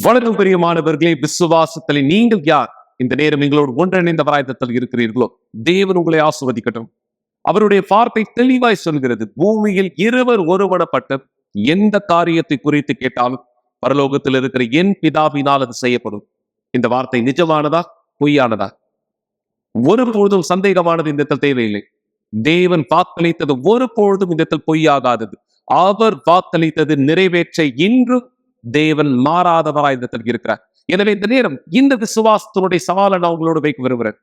வணக்கம் பிரியமானவர்களே, விசுவாசத்தில் நீங்கள் யார் இந்த நேரம் எங்களோடு ஒன்றிணைந்த வராயத்தில் இருக்கிறீர்களோ தேவன் உங்களை ஆசீர்வதிக்கட்டும். அவருடைய வார்த்தை தெளிவாய் சொல்கிறது, பூமியில் இருவர் ஒருவனப்பட்ட எந்த காரியத்தை குறித்து கேட்டாலும் பரலோகத்தில் இருக்கிற என் பிதாவினால் அது செய்யப்படும். இந்த வார்த்தை நிஜமானதா பொய்யானதா? ஒருபொழுதும் சந்தேகமானது இந்த இடத்தில் தேவையில்லை. தேவன் வாக்களித்தது ஒருபொழுதும் இந்த இடத்தில் பொய்யாகாதது. அவர் வாக்களித்தது நிறைவேற்ற இன்றும் தேவன் மாறாதவராய் இந்த இடத்தில் இருக்கிறார். எனவே இந்த நேரம் இந்த விசுவாசத்தினுடைய சவாலை நான் உங்களோட வைக்க விரும்புகிறேன்.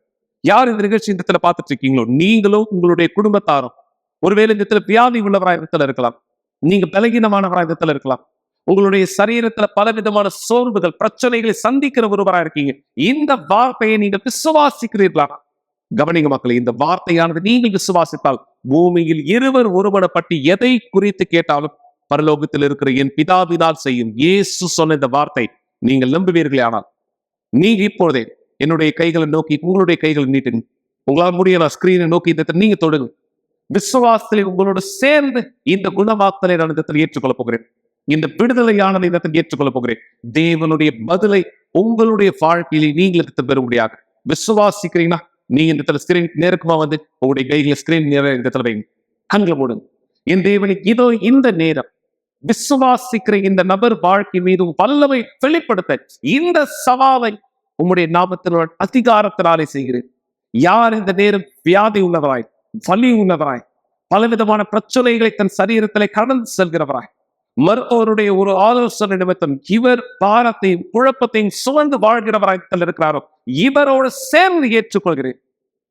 யார் இந்த நிகழ்ச்சி இந்த இடத்துல பார்த்துட்டு இருக்கீங்களோ, நீங்களும் உங்களுடைய குடும்பத்தாரும் ஒருவேளை இந்த இடத்துல வியாதி உள்ளவராய் இடத்துல இருக்கலாம், நீங்க பலகீனமானவராய் இடத்துல இருக்கலாம், உங்களுடைய சரீரத்துல பலவிதமான சோர்வுகள் பிரச்சனைகளை சந்திக்கிற ஒருவராய் இருக்கீங்க. இந்த வார்த்தையை நீங்கள் விசுவாசிக்கிறீர்களா? கவனிங்க மக்களே, இந்த வார்த்தையானது நீங்கள் விசுவாசித்தால் பூமியில் இருவர் ஒருவனப்பட்டு எதை குறித்து கேட்டாலும் பரலோகத்தில் இருக்கிற என் பிதாவினால் செய்யும். இயேசு சொன்ன இந்த வார்த்தை நீங்கள் நம்புவீர்களே ஆனால் நீங்க இப்பொழுதே என்னுடைய கைகளை நோக்கி உங்களுடைய கைகளை நீட்டுங்க. உங்களால் முடியலாம் ஸ்கிரீனை நோக்கி இந்த நீங்க தொடுங்க. விசுவாசத்தில் உங்களோடு சேர்ந்து இந்த குணமாக்கலை நான் இந்த ஏற்றுக்கொள்ள போகிறேன். இந்த விடுதலையானதை இந்த ஏற்றுக்கொள்ள போகிறேன். தேவனுடைய பதிலை உங்களுடைய வாழ்க்கையிலே நீங்கள் எடுத்து பெற முடியாது. விசுவாசிக்கிறீங்கன்னா நீங்க இந்த ஸ்கிரீன் நேரக்குமா வந்து உங்களுடைய கைகளை ஸ்கிரீன் நேரம் இந்த வைங்க. கண்களை மூடுங்க. என் தேவனே, இதோ இந்த நேரம் விசுவாசிக்கிற இந்த நபர் வாழ்க்கை மீது வல்லமை வெளிப்படுத்த இந்த சவாலை உம்முடைய நாமத்தினால் அதிகாரத்தினாலே செய்கிறேன். யார் இந்த நேரம் வியாதி உள்ளவராய், வலி உள்ளவராய், பலவிதமான பிரச்சனைகளை தன் சரீரத்திலே கடந்து செல்கிறவராய், மருத்துவருடைய ஒரு ஆலோசனை நிமித்தம் இவர் பாரத்தையும் குழப்பத்தையும் சுமந்து வாழ்கிறவராய் இருக்கிறாரோ, இவரோடு சேர்ந்து ஏற்றுக்கொள்கிறேன்.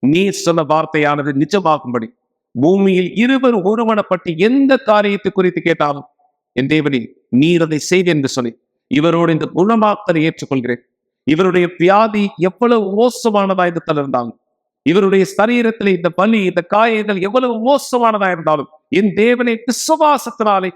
நீ சொன்ன வார்த்தையானது நிஜமாகும்படி பூமியில் இருவர் ஒருவனப்பட்டு எந்த காரியத்தை குறித்து கேட்டாலும் என் தேவனே நீர் அதை செய்து என்று சொல்லி இவரோடு இந்த குணமாக்கலை ஏற்றுக்கொள்கிறேன். இவருடைய வியாதி எவ்வளவு மோசமானதா இருந்தாலும், இவருடைய சரீரத்தில் இந்த பலி இந்த காயங்கள் எவ்வளவு மோசமானதா இருந்தாலும் என் தேவனை விசுவாசத்தினாலே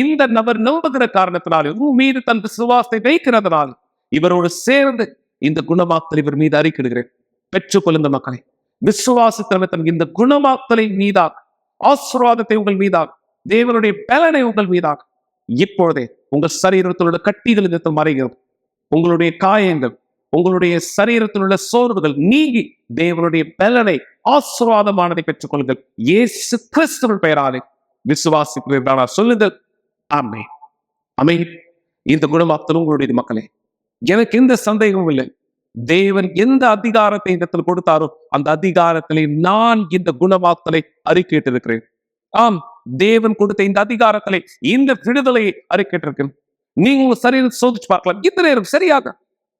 இந்த நபர் நம்புகிற காரணத்தினாலே உன் மீது தன் விசுவாசத்தை வைக்கிறதுனால இவரோடு சேர்ந்து இந்த குணமாக்கல் இவர் மீது அறிக்கிடுகிறேன். பெற்றுக்கொள்ளுங்க மக்களை. விசுவாசத்தின் இந்த குணமாக்கலை மீதாக ஆசீர்வாதத்தை உங்கள் மீதாக, தேவனுடைய பலனை உங்கள் மீதாக இப்பொழுதே உங்கள் சரீரத்தில் உள்ள கட்டிகள் இந்த மறைகிறது. உங்களுடைய காயங்கள், உங்களுடைய சரீரத்தில் உள்ள சோர்வுகள் நீங்கி தேவனுடைய பலனை ஆசீர்வாதமானதை பெற்றுக்கொள்ளுங்கள். இயேசு கிறிஸ்துவின் பெயராலே விசுவாசிக்கிறீர்களா? சொல்லுங்கள். ஆமென். ஆமென். இந்த குணமாக்கல் உங்களுடைய மக்களே, எனக்கு எந்த சந்தேகமும் இல்லை. தேவன் எந்த அதிகாரத்தை இந்த இடத்தில் கொடுத்தாரோ அந்த அதிகாரத்திலே நான் இந்த குணமாக்கலை அறிக்கையிட்டிருக்கிறேன். ஆம், தேவன் கொடுத்த இந்த அதிகாரத்திலே இந்த விடுதலையை அறிக்கையிட்டிருக்கிறேன். நீங்க உங்க சரீரத்தை சோதிச்சு பார்க்கலாம். இந்த நேரம் சரியாக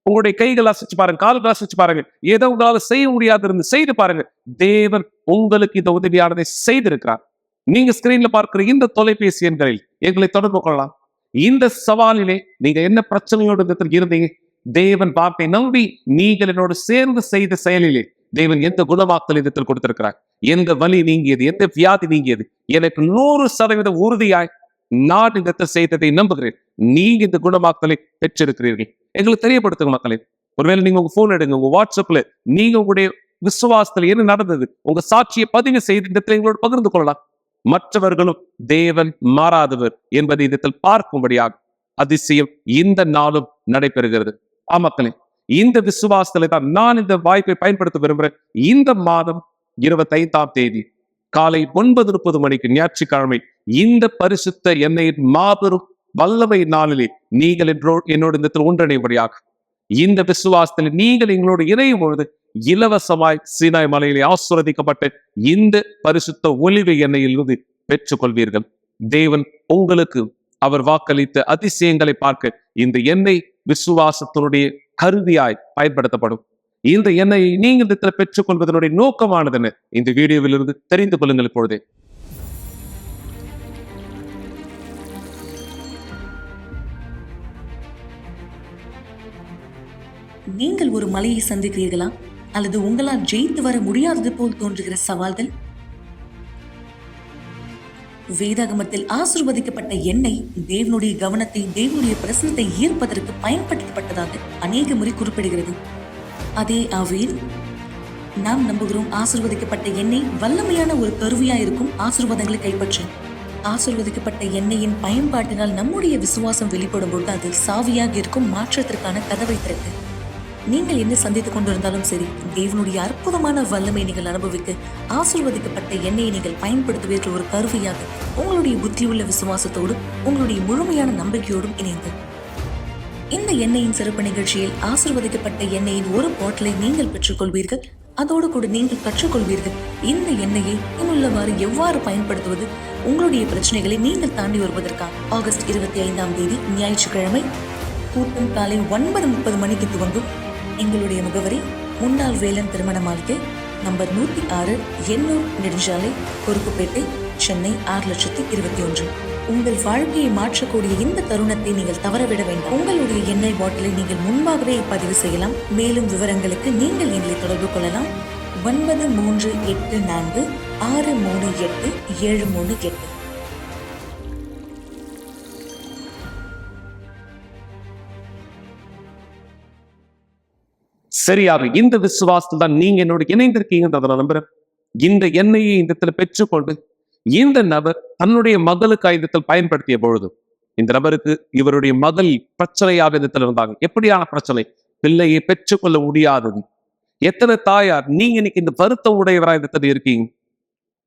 உங்களுடைய கைகள் அசைச்சு பாருங்க, கால்கள் அசைச்சு பாருங்க. ஏதோ உங்களால செய்ய முடியாது இருந்து செய்து பாருங்க. தேவன் உங்களுக்கு இந்த உதவியானதை செய்திருக்கிறார். நீங்க ஸ்கிரீன்ல பார்க்கிற இந்த தொலைபேசி எண்களில் எங்களை தொடர்பு கொள்ளலாம். இந்த சவாலிலே நீங்க என்ன பிரச்சனையோடு இருந்தீங்க, தேவன் வார்த்தை நம்பி நீங்கள் என்னோடு சேர்ந்து செய்த செயலிலே தேவன் எந்த குணமாக்கல் இடத்தில் கொடுத்திருக்கிறார், எந்த வலி நீங்கியது, எந்த வியாதி நீங்கியது, எனக்கு 100% உறுதியாய் நான் இந்த செய்ததை நம்புகிறேன். நீங்க இந்த குணமாக்கலை பெற்றிருக்கிறீர்கள். எங்களுக்கு தெரியப்படுத்துங்க மக்களே. ஒருவேளை நீங்க உங்க போன் எடுங்க, உங்க வாட்ஸ்அப்ல நீங்க உங்களுடைய விசுவாசத்துல என்ன நடந்தது உங்க சாட்சியை பதிவு செய்து இந்த எங்களோடு பகிர்ந்து கொள்ளலாம். மற்றவர்களும் தேவன் மாறாதவர் என்பதை இதத்தில் பார்க்கும்படியாக அதிசயம் இந்த நாளும் நடைபெறுகிறது. மக்களே, இந்த விசுவாசத்துல தான் நான் இந்த வாய்ப்பை பயன்படுத்த விரும்புகிறேன். இந்த மாதம் 25ஆம் தேதி காலை 9:30 மணிக்கு ஞாயிற்றுக்கிழமை இந்த பரிசுத்த எண்ணெயின் மாபெரும் வல்லமை நாளிலே நீங்கள் என்னோடு இந்த ஒன்றிணைபடியாக இந்த விசுவாசத்தில் நீங்கள் எங்களோடு இணையும் பொழுது இலவசமாய் சீனாய் மலையிலே ஆசீர்வதிக்கப்பட்ட இந்த பரிசுத்த ஒலிவை எண்ணெயிலிருந்து பெற்றுக் கொள்வீர்கள். தேவன் உங்களுக்கு அவர் வாக்களித்த அதிசயங்களை பார்க்க இந்த எண்ணெய் விசுவாசத்தினுடைய கருவியாய் பயன்படுத்தப்படும். இந்த எண்ணெயை நீங்கள் இதில் பெற்றுக் கொள்வதனுடைய நோக்கமானது இந்த வீடியோவில் இருந்து தெரிந்து கொள்ளுங்கள். இப்பொழுதே நீங்கள் ஒரு மலையை சந்திக்கிறீர்களா? அல்லது உங்களால் ஜெயித்து வர முடியாதது போல் தோன்றுகிற சவால்கள்? வேதாகமத்தில் ஆசீர்வதிக்கப்பட்ட எண்ணெய் தேவனுடைய கவனத்தை, தேவனுடைய பிரசனத்தை ஈர்ப்பதற்கு பயன்படுத்தப்பட்டதாக அநேக முறை குறிப்பிடுகிறது. அதே ஆவியில் நாம் நம்புகிறோம், ஆசீர்வதிக்கப்பட்ட எண்ணெய் வல்லமையான ஒரு கருவியா இருக்கும் ஆசீர்வாதங்களை கைப்பற்றும். ஆசீர்வதிக்கப்பட்ட எண்ணெயின் பயன்பாட்டினால் நம்முடைய விசுவாசம் வெளிப்படும் பொழுது அது சாவியாக இருக்கும் மாற்றத்திற்கான கதவை திறக்கு. நீங்கள் என்ன சந்தித்துக் கொண்டிருந்தாலும் சரி, தேவனுடைய அற்புதமான வல்லமை நீங்கள் அனுபவிக்க ஆசீர்வதிக்கப்பட்ட எண்ணெயை நீங்கள் பயன்படுத்துவீர்கள். ஒரு கருவியாக உங்களுடைய புத்தியுள்ள விசுவாசத்தோடும் உங்களுடைய முழுமையான நம்பிக்கையோடும் இணைந்து இந்த எண்ணெயின் சிறப்பு நிகழ்ச்சியில் ஆசீர்வதிக்கப்பட்ட எண்ணெயின் ஒரு பாட்டிலை நீங்கள் பெற்றுக்கொள்வீர்கள். அதோடு கூட நீங்கள் கற்றுக்கொள்வீர்கள் இந்த எண்ணெயை இன்னுள்ளவாறு எவ்வாறு பயன்படுத்துவது, உங்களுடைய பிரச்சனைகளை நீங்கள் தாண்டி வருவதற்காக. ஆகஸ்ட் 25 ஞாயிற்றுக்கிழமை கூட்டம் காலை 9:30 மணிக்கு துவங்கும். எங்களுடைய முகவரி முன்னாள் வேலன் திருமண மாளிகை, நம்பர் 106, எண்ணூர் நெடுஞ்சாலை, குறுக்குப்பேட்டை, சென்னை 6,21,00,000. உங்கள் வாழ்க்கையை மாற்றக்கூடிய இந்த தருணத்தை நீங்கள் தவறவிட வேண்டாம். உங்களுடைய எண்ணெய் பாட்டிலை நீங்கள் முன்பாகவே பதிவு செய்யலாம். மேலும் விவரங்களுக்கு நீங்கள் எங்களை தொடர்பு கொள்ளலாம். 9384638738. சரியாக இந்த விசுவாசத்தில் தான் நீங்க என்னோட இணைந்திருக்கீங்கன்றதை நான் நம்புறேன். இந்த எண்ணெயை இந்த இடத்துல பெற்றுக்கொண்டு இந்த நபர் தன்னுடைய மகளுக்கு இந்த பயன்படுத்திய பொழுது இந்த நபருக்கு இவருடைய மகள் பிரச்சனையாக இந்த இருந்தாங்க. எப்படியான பிரச்சனை? பிள்ளையை பெற்றுக்கொள்ள முடியாதது. எத்தனை தாயார் நீங்க இன்னைக்கு இந்த வருத்தம் உடையவராக இந்த இருக்கீங்க?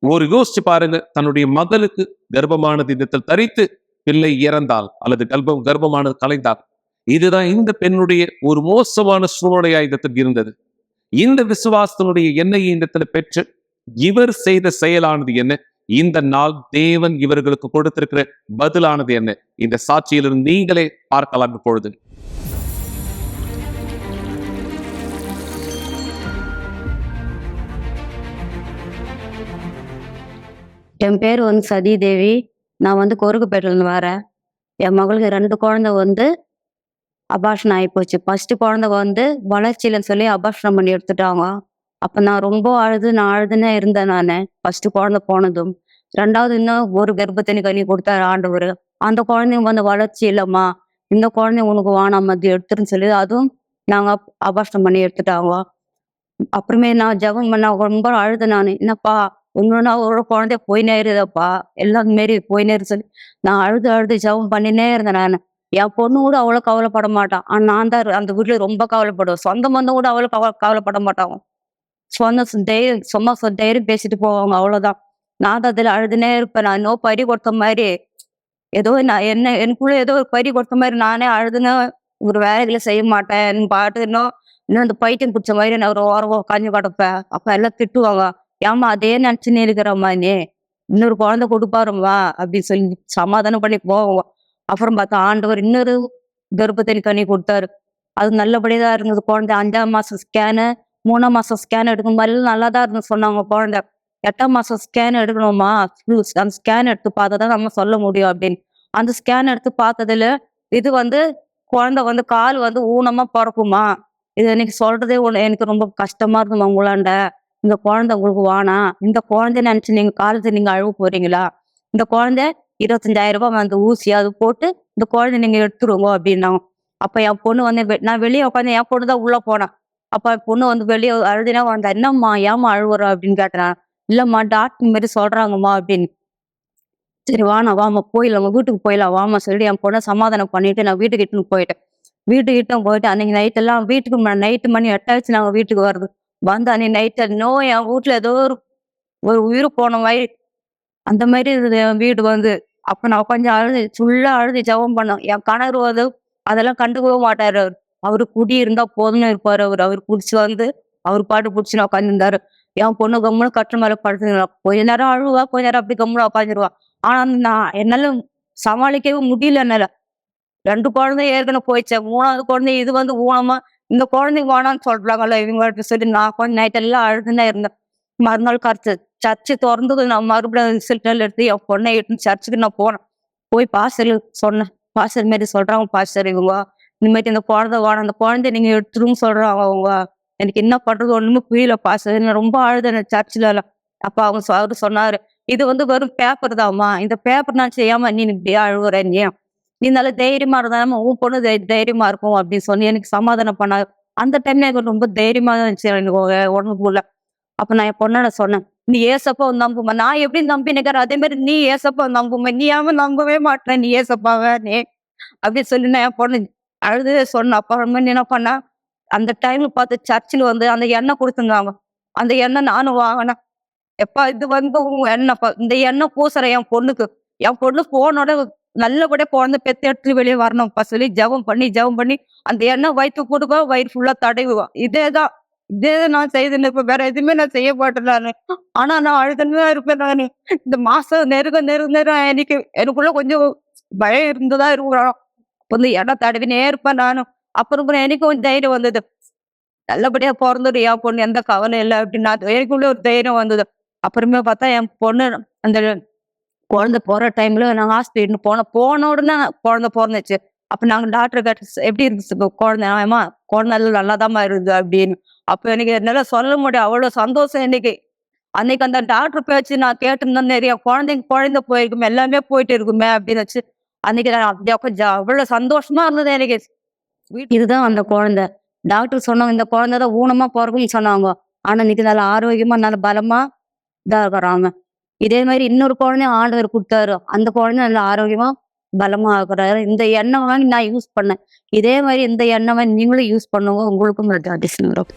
ஒரு யோசிச்சு பாருங்க, தன்னுடைய மகளுக்கு கர்ப்பமானது இந்த தரித்து பிள்ளை இறந்தால் அல்லது கர்ப்பமானது கலைந்தால், இதுதான் இந்த பெண்ணுடைய ஒரு மோசமான சூழ்நிலையா இந்த இருந்தது. இந்த விசுவாசத்தினுடைய எண்ணெயை இந்த பெற்று இவர் செய்த செயலானது என்ன? இந்த நாள் தேவன் இவர்களுக்கு கொடுத்திருக்கிற பதிலானது என்ன? இந்த சாட்சியிலிருந்து நீங்களே பார்க்கலாம் இப்பொழுது. என் பேர் சதி தேவி. நான் கோருக்குப்பேட்டிலேருந்து வரேன். என் மகளுக்கு 2 குழந்தை அபார்ஷன் ஆகிப்போச்சு. ஃபர்ஸ்ட் குழந்தை வளர்ச்சியிலன்னு சொல்லி அபார்ஷனம் பண்ணி எடுத்துட்டாங்க. அப்போ நான் ரொம்ப அழுதுனே இருந்தேன். நான் ஃபர்ஸ்ட் குழந்தை போனதும், 2வது இன்னும் ஒரு கர்ப்பத்தினி கனி கொடுத்தாரு ஆண்டவர். அந்த குழந்தைங்க வளர்ச்சி இல்லைம்மா, இந்த குழந்தை உனக்கு வானாம அது எடுத்துருன்னு சொல்லி அதுவும் நாங்கள் அபார்ஷனம் பண்ணி எடுத்துட்டாங்க. அப்புறமே நான் ஜெபம் பண்ண ரொம்ப அழுது. நான் என்னப்பா ஒன்னொன்னா ஒரு குழந்தைய போயினே இருக்குதப்பா, எல்லாம் மாரி போயினே இருக்கு சொல்லி நான் அழுது ஜெபம் பண்ணினே இருந்தேன். நான் என் பொண்ணு கூட அவ்வளோ கவலைப்பட மாட்டான். ஆனால் நான் தான் அந்த வீட்டுல ரொம்ப கவலைப்படுவேன். சொந்த பந்தம் கூட அவ்வளோ கவலைப்பட மாட்டாங்க. சும்மா தைரியம் பேசிட்டு போவாங்க, அவ்வளோதான். நான் தான் அதில் அழுதுனே இருப்பேன். நான் இன்னும் பறி கொடுத்த மாதிரி ஏதோ நான் எனக்குள்ள ஏதோ ஒரு பறி கொடுத்த மாதிரி நானே அழுதுன்னு ஒரு வேலைகளை செய்ய மாட்டேன். பாட்டு இன்னும் இந்த பைத்தியம் பிடிச்ச மாதிரி நான் ஒரு ஓரம் உட்காந்து கிடப்பேன். அப்போ எல்லாம் திட்டுவாங்க, ஏமா அதே நினச்சின்னு இருக்கிறம்மா, நீ இன்னொரு குழந்தை கொடுப்பாரும்மா அப்படின்னு சொல்லி சமாதானம் பண்ணி போவோம். அப்புறம் பார்த்தா ஆண்டவர் இன்னொரு கர்ப்பத்தினி கனி கொடுத்தாரு. அது நல்லபடியாக தான் இருந்தது. குழந்தை 5ஆம் மாதம் ஸ்கேனு, 3ஆம் மாதம் ஸ்கேன் எடுக்கும் மாதிரி நல்லா தான் இருந்து சொன்னாங்க. குழந்தை 8ஆம் மாதம் ஸ்கேன் எடுக்கணுமா, அந்த ஸ்கேன் எடுத்து பார்த்தா தான் நம்ம சொல்ல முடியும் அப்படின்னு. அந்த ஸ்கேன் எடுத்து பார்த்ததுல இது குழந்தை கால் ஊனமா பிறக்குமா, இது எனக்கு சொல்றதே எனக்கு ரொம்ப கஷ்டமா இருந்தது. உங்களாண்ட இந்த குழந்தை உங்களுக்கு வேணாம், இந்த குழந்தை நினைச்சு நீங்க காலத்தை நீங்க அழுவ போறீங்களா, இந்த குழந்தை 25,000 ரூபாய் அந்த ஊசி அது போட்டு இந்த குழந்தை நீங்க எடுத்துருவோங்க அப்படின்னாங்க. அப்ப என் பொண்ணு நான் வெளியே உட்காந்து என் பொண்ணு தான் உள்ள போனேன். அப்ப என் பொண்ணு வெளியே அழுதினா என்னம்மா ஏமா அழுவுற அப்படின்னு கேட்டேன். இல்லம்மா டாக்டர் மாரி சொல்றாங்கம்மா அப்படின்னு. சரி வாமா போயிடலாம், வீட்டுக்கு போயிடலாம் வாமா சொல்லி என் பொண்ணை சமாதானம் பண்ணிட்டு நான் வீட்டுக்கிட்டு போயிட்டேன். அன்னைக்கு நைட்டெல்லாம் வீட்டுக்கு நைட்டு மணி 8 ஆயிடுச்சு நாங்கள் வீட்டுக்கு வருது. அன்னைக்கு நைட்டு என் வீட்டுல ஏதோ ஒரு உயிர் போன மாதிரி அந்த மாதிரி இருந்தது என் வீடு. அப்ப நான் கொஞ்சம் ஃபுல்லா அழுது ஜெபம் பண்ணோம். என் கணவர் அதெல்லாம் கண்டுக்கவே மாட்டாரு. அவரு குடி இருந்தா போதும்னு இருப்பாரு. அவர் குடிச்சு அவர் பாட்டு பிடிச்சி நான் உட்காந்துருந்தாரு. என் பொண்ணு கம்முன்னு கட்டு மேல படுத்துருந்தா. கொஞ்ச நேரம் அழுவா, கொஞ்ச நேரம் அப்படி கம்முன்னு உட்காந்துருவா. ஆனா நான் என்னால சமாளிக்கவே முடியல. என்னால 2 குழந்தை ஏற்கனவே போயிடுச்சேன். 3வது குழந்தை இது ஊனமா, இந்த குழந்தைங்க வேணான்னு சொல்றாங்கல்ல இவங்க சொல்லி நான் கொஞ்சம் நைட் எல்லாம் அழுதுன்னா இருந்தேன். மறுநாள் சர்ச்சு திறந்தது. நான் மறுபடியும் ரிசல்ட் எடுத்து என் பொண்ணை எடுத்து சர்ச்சுக்கு நான் போனேன். போய் பாஸ்டர் சொன்னேன். பாஸ்டர் மாரி சொல்றாங்க, பாஸ்டர் இவங்க இந்த மாதிரி இந்த குழந்தை வேணும், அந்த குழந்தைய நீங்க எடுத்துருன்னு சொல்றாங்க. அவங்க எனக்கு என்ன பண்றது ஒண்ணுமே புரியல பாஸ்டர், நான் ரொம்ப அழுதேன் சர்ச்சில் எல்லாம். அப்ப அவரு சொன்னாரு, இது வெறும் பேப்பர் தான்மா, இந்த பேப்பர் நான் செய்யாம நீ இப்படியா அழுகுற, நீ நல்ல தைரியமா இருந்தாம உன் பொண்ணு தைரியமா இருக்கும் அப்படின்னு சொல்லி எனக்கு சமாதானம் பண்ணாரு. அந்த டைம்ல எனக்கு ரொம்ப தைரியமா தான் இருந்துச்சு எனக்கு உடம்புக்குள்ள. அப்ப நான் என் பொண்ணோட சொன்னேன், நீ ஏசப்பா நம்புமா. நான் எப்படி நம்பி நிக்கிறேன் அதே மாதிரி நீ ஏசப்பா நம்புமா. நீ அவன் நம்பவே மாட்டேன், நீ ஏசப்பாவ நீ அப்படின்னு சொல்லி நான் என் பொண்ணு அழுது சொன்னேன். அப்புறமா என்ன பண்ணா, அந்த டைம்ல பார்த்து சர்ச்சில் வந்து அந்த எண்ணெய் கொடுத்துருந்தாங்க. அந்த எண்ணெய் நானும் வாங்கினேன். எப்பா இது வந்து உன் எண்ணெய்ப்பா, இந்த எண்ணெய் பூசுறேன் என் பொண்ணுக்கு. என் பொண்ணு போனோட நல்லபடியா குழந்தை பெத்து எடுத்து வெளியே வரணும்ப்பா சொல்லி ஜெபம் பண்ணி அந்த எண்ணெய் வயிற்று கொடுப்பா, வயிறு ஃபுல்லா தடவுவான். இதேதான் நான் செய்துன்னு இருப்பேன். வேற எதுவுமே நான் செய்ய மாட்டேன் நானு. ஆனா நான் அழுதுன்னு தான் இருப்பேன் நானு. இந்த மாசம் நெருங்க எனக்குள்ள கொஞ்சம் பயம் இருந்துதான் இருக்கும். அப்ப வந்து எண்ணெய் தடவினே இருப்பேன் நானும். அப்புறம் எனக்கு கொஞ்சம் தைரியம் வந்தது. நல்லபடியா பொறந்துடும் என் பொண்ணு, எந்த கவலையும் இல்ல அப்படின்னு எனக்குள்ள ஒரு தைரியம் வந்தது. அப்புறமே பார்த்தா என் பொண்ணு அந்த குழந்தை பொறந்த டைம்ல நாங்க ஹாஸ்பிட்டல் போன உடனே குழந்தை பொறந்துச்சு. அப்ப நாங்க டாக்டர் கிட்ட எப்படி இருந்துச்சு குழந்தை? ஆமா குழந்தை நல்லாதாம்மா இருக்குது அப்படின்னு. அப்ப எனக்கு என்னால சொல்ல முடியும், அவ்வளவு சந்தோஷம் இன்னைக்கு. அன்னைக்கு அந்த டாக்டர் பேச்சு நான் கேட்டிருந்தேன், நிறைய குழந்தை போயிருக்குமே, எல்லாமே போயிட்டு இருக்குமே அப்படின்னு வச்சு அன்னைக்கு நான் அப்படியே கொஞ்சம் அவ்வளவு சந்தோஷமா இருந்தது எனக்கு. இதுதான் அந்த குழந்தை. டாக்டர் சொன்னாங்க இந்த குழந்தை தான் ஊனமா பிறக்கும்னு சொன்னாங்க. ஆனா இன்னைக்கு நல்ல ஆரோக்கியமா நல்ல பலமா இதா இருக்கிறாங்க. இதே மாதிரி இன்னொரு குழந்தைய ஆண்டவர் கொடுத்தாரு. அந்த குழந்தை நல்ல ஆரோக்கியமா பலமா இருக்கிறாரு. இந்த எண்ணெய் வாங்கி நான் யூஸ் பண்ணேன். இதே மாதிரி இந்த எண்ணெய் வாங்கி நீங்களும் யூஸ் பண்ணுங்க, உங்களுக்கும் அடிஷன் வரும்.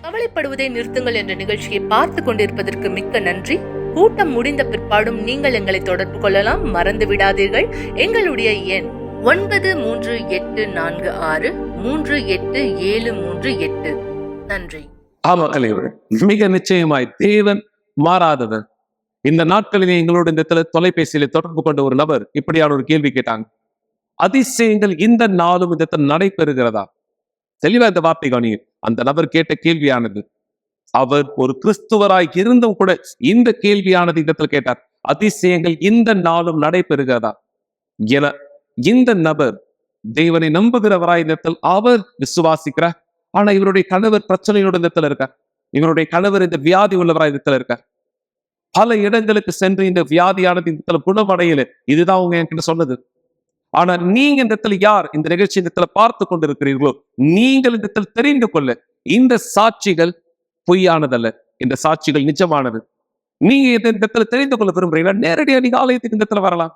கவலைப்படுவதை நிறுத்துங்கள் என்ற நிகழ்ச்சியை பார்த்து கொண்டிருப்பதற்கு மிக்க நன்றி. கூட்டம் முடிந்த பிற்பாடும் நீங்கள் எங்களை தொடர்பு கொள்ளலாம். மறந்து விடாதீர்கள், எங்களுடைய எண் 9386387738. நன்றி. ஆமா தலைவர், மிக நிச்சயமாய் தேவன் மாறாதவர். இந்த நாட்களிலே எங்களோட இந்த தொலைபேசியில தொடர்பு கொண்ட ஒரு நபர் இப்படியான ஒரு கேள்வி கேட்டாங்க. அதிசயங்கள் இந்த நாளும் இந்த நடைபெறுகிறதா? தெளிவா இந்த வார்த்தை கவனிங்க. அந்த நபர் கேட்ட கேள்வியானது, அவர் ஒரு கிறிஸ்துவராய் இருந்தும் கூட இந்த கேள்வியானது இடத்துல கேட்டார், அதிசயங்கள் இந்த நாளும் நடைபெறுகிறதா என. இந்த நபர் தேவனை நம்புகிறவராய் இடத்தில் அவர் விசுவாசிக்கிறார். ஆனா இவருடைய கணவர் பிரச்சனையோட இடத்துல இருக்கார். இவருடைய கணவர் இந்த வியாதி உள்ளவராய் இடத்துல இருக்கார். பல இடங்களுக்கு சென்று இந்த வியாதியானது இந்த இடத்துல குணமடையல. இதுதான் அவங்க என்கிட்ட சொன்னது. ஆனா நீங்க இந்த இடத்துல யார் இந்த நிகழ்ச்சி இந்த இடத்துல பார்த்து கொண்டிருக்கிறீர்களோ, நீங்கள் இந்த இடத்துல தெரிந்து கொள்ள, இந்த சாட்சிகள் பொய்யானதல்ல, இந்த சாட்சிகள் நிஜமானது. நீங்க இந்த இடத்துல தெரிந்து கொள்ள விரும்புறீங்கன்னா நேரடியா நீங்க ஆலயத்துக்கு இந்த இடத்துல வரலாம்.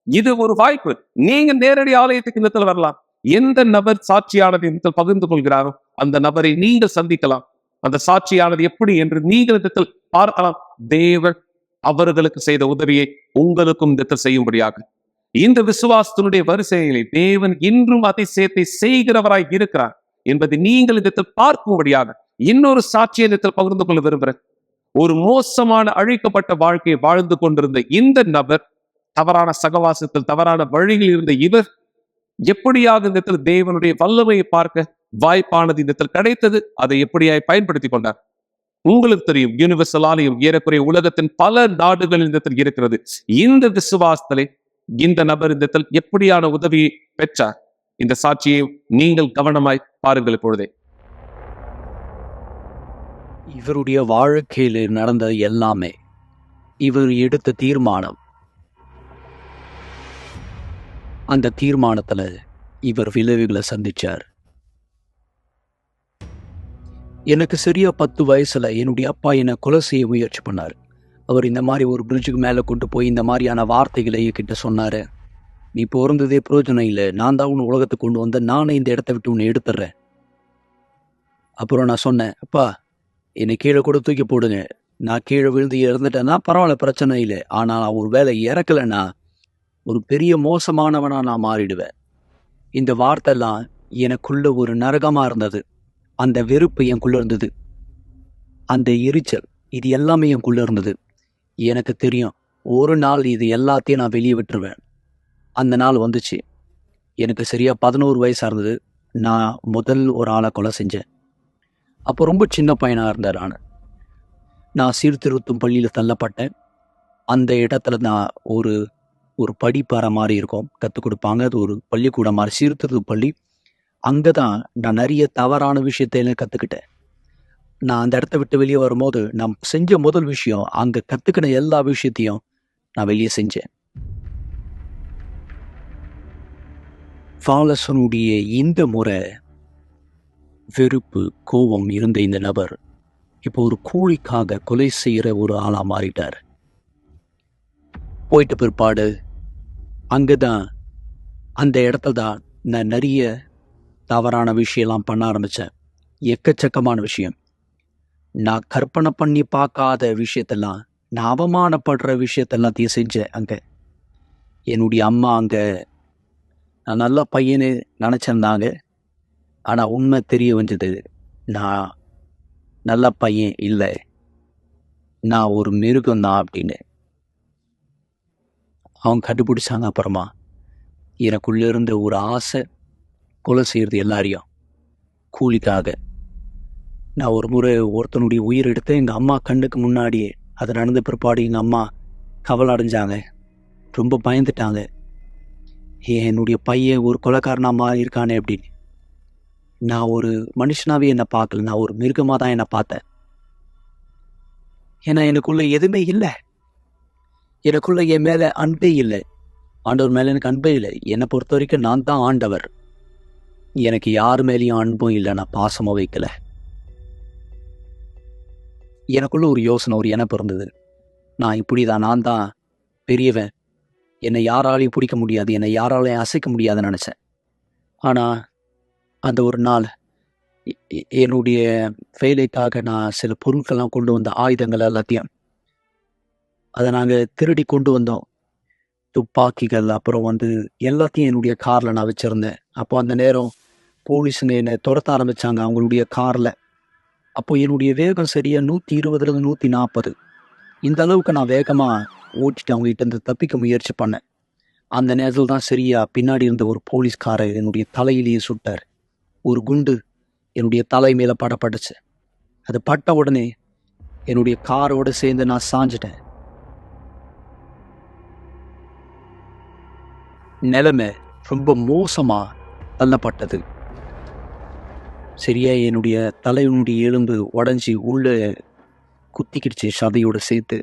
இது ஒரு வாய்ப்பு. நீங்க நேரடி ஆலயத்துக்கு இந்த இடத்துல வரலாம். எந்த நபர் சாட்சியானது இந்த இடத்துல பகிர்ந்து கொள்கிறாரோ அந்த நபரை நீங்கள் சந்திக்கலாம். அந்த சாட்சியானது எப்படி என்று நீங்கள் இந்த இடத்தில் பார்க்கலாம். தேவன் அவர்களுக்கு செய்த உதவியை உங்களுக்கும் இந்த இடத்தில் செய்யும்படியாக இந்த விசுவாசத்தினுடைய வரிசைகளை தேவன் இன்றும் அதிசயத்தை செய்கிறவராய் இருக்கிறார் என்பதை நீங்கள் இந்த இடத்தில் பார்க்கும்படியாக இன்னொரு சாட்சியை இந்த இடத்தில் பகிர்ந்து கொள்ள விரும்புகிறேன். ஒரு மோசமான அழிக்கப்பட்ட வாழ்க்கையை வாழ்ந்து கொண்டிருந்த இந்த நபர், தவறான சகவாசத்தில் தவறான வழியில் இருந்த இவர் எப்படியாக இந்த இடத்தில் தேவனுடைய வல்லமையை பார்க்க வாய்ப்பானது இந்த இடத்தில் கிடைத்தது. அதை எப்படியாய் பயன்படுத்தி கொண்டார். உங்களுக்கு தெரியும், யூனிவர்சல் ஆலயம் ஏறக்குறைய உலகத்தின் பல நாடுகளில் இந்த இடத்தில் இருக்கிறது. இந்த விசுவாசத்திலே இந்த நபர் இந்த இடத்தில் எப்படியான உதவியை பெற்றார்? இந்த சாட்சியை நீங்கள் கவனமாய் பாருங்கள். இப்பொழுதே இவருடைய வாழ்க்கையில் நடந்த எல்லாமே இவர் எடுத்த தீர்மானம். அந்த தீர்மானத்துல இவர் விளைவுகளை சந்திச்சார். எனக்கு சரியா 10 வயசுல என்னுடைய அப்பா என்னை கொலை செய்ய முயற்சி பண்ணார். அவர் இந்த மாதிரி ஒரு பிரிட்ஜுக்கு மேலே கொண்டு போய் இந்த மாதிரியான வார்த்தைகளை கிட்ட சொன்னாரு. நீ பிறந்ததே பிரயோஜனம் இல்லை, நான் தான் உன்னை உலகத்துக்கு கொண்டு வந்த, நானே இந்த இடத்த விட்டு உன்னை எடுத்துடுறேன். அப்புறம் நான் சொன்னேன், அப்பா என்னை கீழே கூட தூக்கி போடுங்க, நான் கீழே விழுந்து இறந்துட்டேன்னா பரவாயில்ல, பிரச்சனை இல்லை. ஆனால் நான் ஒரு வேளை இறக்கலைன்னா ஒரு பெரிய மோசமானவனா நான் மாறிடுவேன். இந்த வார்த்தைலாம் எனக்குள்ள ஒரு நரகமா இருந்தது. அந்த வெறுப்பு எனக்குள்ள இருந்தது, அந்த எரிச்சல், இது எல்லாமே எனக்குள்ள இருந்தது. எனக்கு தெரியும், ஒரு நாள் இது எல்லாத்தையும் நான் வெளியே விட்டுருவேன். அந்த நாள் வந்துச்சு. எனக்கு சரியா 11 வயசா இருந்தது. நான் முதல் ஒரு ஆளை கொலை செஞ்சேன். அப்போ ரொம்ப சின்ன பையனா இருந்தார். நான் சீர்திருத்தும் பள்ளியில் தள்ளப்பட்டேன். அந்த இடத்துல நான் ஒரு படிப்பாறை மாதிரி இருக்கும், கற்றுக் கொடுப்பாங்க. அது ஒரு பள்ளிக்கூடம் மாதிரி, சீர்திருத்தும் பள்ளி. அங்கே தான் நான் நிறைய தவறான விஷயத்தை கற்றுக்கிட்டேன். நான் அந்த இடத்த விட்டு வெளியே வரும்போது நான் செஞ்ச முதல் விஷயம், அங்கே கற்றுக்கின எல்லா விஷயத்தையும் நான் வெளியே செஞ்சேன். வாலசனுடைய இந்த முறை வெறுப்பு, கோபம் இருந்த இந்த நபர் இப்போ ஒரு கூலிக்காக கொலை செய்கிற ஒரு ஆளாக மாறிட்டார். போயிட்ட பிற்பாடு அங்கே தான், அந்த இடத்துல தான் நான் நிறைய தவறான விஷயம்லாம் பண்ண ஆரம்பித்தேன். எக்கச்சக்கமான விஷயம். நான் கற்பனை பண்ணி பார்க்காத விஷயத்தெல்லாம், நான் அவமானப்படுற விஷயத்தெல்லாத்தையும் செஞ்சேன். அங்கே என்னுடைய அம்மா அங்கே நான் நல்ல பையனு நினச்சிருந்தாங்க. ஆனால் உண்மை தெரிய வந்தது, நான் நல்ல பையன் இல்லை, நான் ஒரு மிருகம்தான் அப்படின்னு. அவங்க கண்டுபிடிச்சாங்க. அப்புறமா எனக்குள்ளே இருந்த ஒரு ஆசை, கொலை செய்கிறது எல்லாரையும் கூலிக்காக. நான் ஒரு முறை ஒருத்தனுடைய உயிர் எடுத்து எங்கள் அம்மா கண்ணுக்கு முன்னாடியே, அது நடந்த பிற்பாடு எங்கள் அம்மா கவலை அடைஞ்சாங்க, ரொம்ப பயந்துட்டாங்க. என்னுடைய பையன் ஒரு கொலைக்காரனாக மாறியிருக்கானே அப்படின்னு. நான் ஒரு மனுஷனாவே என்னை பார்க்கல, நான் ஒரு மிருகமாக தான் என்னை பார்த்தேன். ஏன்னா எனக்குள்ள எதுவுமே இல்லை, எனக்குள்ள என் மேலே அன்பே இல்லை. ஆண்டவர் மேலே எனக்கு அன்பே இல்லை. என்னை பொறுத்த வரைக்கும் நான் தான் ஆண்டவர். எனக்கு யார் மேலேயும் அன்பும் இல்லை, நான் பாசமாக வைக்கல. எனக்குள்ள ஒரு யோசனை, ஒரு எண்ணம் இருந்தது, நான் இப்படி தான், நான் தான் பெரியவன், என்னை யாராலையும் பிடிக்க முடியாது, என்னை யாராலையும் அசைக்க முடியாதுன்னு நினச்சேன். ஆனால் அந்த ஒரு நாள் என்னுடைய வேலைக்காக நான் சில பொருட்கள்லாம் கொண்டு வந்த ஆயுதங்கள் எல்லாத்தையும், அதை நாங்கள் திருடி கொண்டு வந்தோம். துப்பாக்கிகள், அப்புறம் எல்லாத்தையும் என்னுடைய காரில் நான் வச்சுருந்தேன். அப்போ அந்த நேரம் போலீஸுங்க என்னை துரத்த ஆரம்பித்தாங்க அவங்களுடைய காரில். அப்போ என்னுடைய வேகம் சரியாக 120 140, இந்த அளவுக்கு நான் வேகமாக ஓட்டிட்டு அவங்ககிட்ட இருந்து தப்பிக்க முயற்சி பண்ணேன். அந்த நேரத்தில் தான் சரியாக பின்னாடி இருந்த ஒரு போலீஸ்காரர் என்னுடைய தலையிலேயே சுட்டார். ஒரு குண்டு என்னுடைய தலை மேலே படப்பட்டுச்சு. அது பட்ட உடனே என்னுடைய காரோடு சேர்ந்து நான் சாஞ்சிட்டேன். நிலைமை ரொம்ப மோசமாக தள்ளப்பட்டது. சரியா என்னுடைய தலையினுடைய எலும்பு உடஞ்சி உள்ளே குத்திக்கிடுச்சு சதையோடு சேர்த்து.